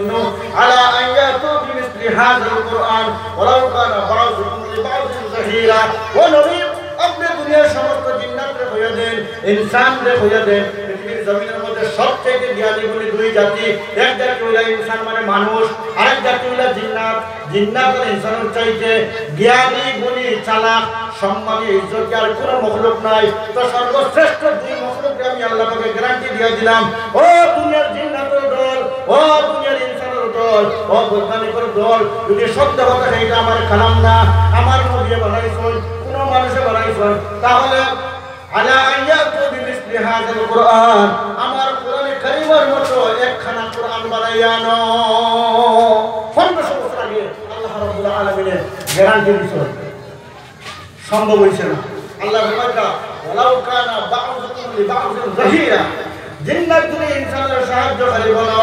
على أن يأتوا بمثل هذا القرآن ولو كان بعضهم لبعض ظهيرا ونبي अपने दुनिया समस्त जिन्नात रे होया देन इंसान रे होया देन पृथ्वीर जमीনের মধ্যে সবচেয়ে জ্ঞানী গুলি দুই জাতি এক জাতি হলো ইনসান মানে মানুষ আরেক জাতি হলো জিন্নাত জিন্নাত আর ইনসানের চাইতে জ্ঞানী গুলি চালাক সম্মানী ইজ্জত আর কোনো মখলুক নাই তো সর্বশ্রেষ্ঠ দুই মখলুককে আমি আল্লাহ পাকে গ্যারান্টি দিয়ে দিলাম ও দুনিয়ার জিন্নাতের দল ও দুনিয়ার ইনসানের দল ও বৈজ্ঞানিকের দল যদি সত্য কথা এটা আমার কালাম না আমার নবী বানাইছেন কোন মানুষে বানাইছেন তাহলে আলা আয়াতু বিমিসলি হাযাল কুরআন আমার কোরআনে কারীমের মতো একখানা কোরআন বানাইয়া নো 1500 বছর আগে আল্লাহ রাব্বুল আলামিন গ্যারান্টি দিয়েছেন সম্ভব হইছে না আল্লাহ বলেন ওয়ালাউ কানা বা'যুকুম লিবা'যিন যাহিরা জিন্নাত যদি ইনসানের সাহায্যকারী বনো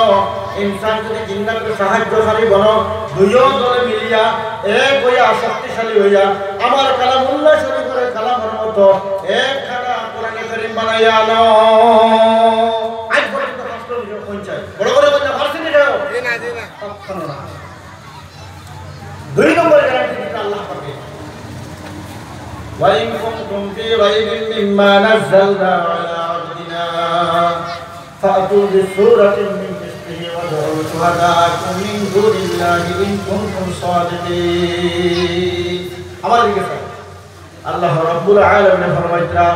ইনসান যদি জিন্নাতের সাহায্যকারী বনো দুইও দলে মিলিয়া এক হইয়া শক্তিশালী হইয়া আমার কালামুল্লাহ শরীফের কালামের মতো একখানা কোরআনে কারীম বানাইয়া আনো আজ পর্যন্ত কষ্ট নিয়ে পৌঁছায় বড় করে বলতে পারছেন না কখনো না দুই নম্বর গ্যারান্টি দিতে আল্লাহ পাবে وَإِن كُنتُمْ فِي رَيْبٍ مِّمَّا نَزَّلْنَا عَلَىٰ عَبْدِنَا فَأْتُوا بِسُورَةٍ مِّن مِّثْلِهِ وَادْعُوا شُهَدَاءَكُم مِّن دُونِ اللَّهِ إِن كُنتُمْ صَادِقِينَ আমাদের কাছে আল্লাহ রাব্বুল আলামিন ফরমাইতরা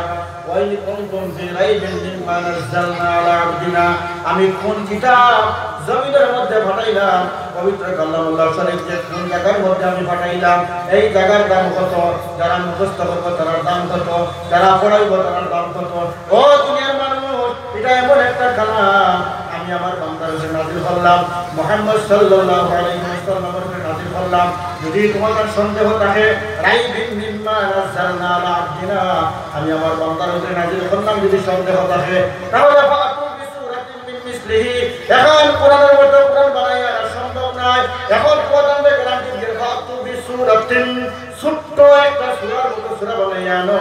وَإِن كُنتُمْ فِي رَيْبٍ مِّمَّا نَزَّلْنَا عَلَىٰ عَبْدِنَا আমি কোন কিতাব জমিনের মধ্যে পাঠাইলাম পবিত্র কালামুল্লাহ শরীফ যে কোন জায়গার মধ্যে আমি পাঠাইলাম এই জায়গার দাম কত যারা মুখস্থ করবে তার দাম কত যারা পড়াইব তার দাম কত ও দুনিয়ার মানুষ এটা এমন একটা কালাম আমি আমার বান্দার উপর নাযিল করলাম মুহাম্মদ সাল্লাল্লাহু আলাইহি ওয়াসাল্লামের উপর নাযিল করলাম যদি তোমাদের সন্দেহ থাকে রাইবিন মিম্মা নাযালনা আলা আবদিনা আমি আমার বান্দার উপর নাযিল করলাম যদি সন্দেহ থাকে তাহলে ফাতু বিসূরাতিন মিন মিসলিহি এখন কোরআনের মতো কোরআন বানাইয়া সম্ভব নয় এখন কোরআনের গ্যারান্টি দিয়ে ফাতু বিসূরাতিন ছোট্ট একটা সূরার মতো সূরা বানাইয়া আনো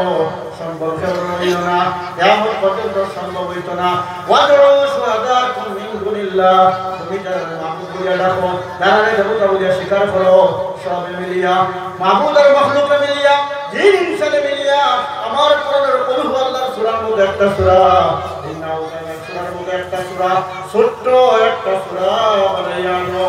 সম্ভব হইল না কিয়ামত পর্যন্ত সম্ভব হইতো না ওয়াদউ শুহাদাকুম মিন দুনিল্লাহ তুমি যারা মাবুদ বলিয়া ডাকো যারা দেবতা বলিয়া স্বীকার করো সবে মিলিয়া মাবুদ আর মাখলুক মিলিয়া জিন ইনসানে মিলিয়া আমার কোরআনের কুল আল্লাহর সূরার মধ্যে একটা সূরা ইন্নাহু কানা সূরার মধ্যে একটা সূরা ছোট্ট একটা সূরা বানাইয়া আনো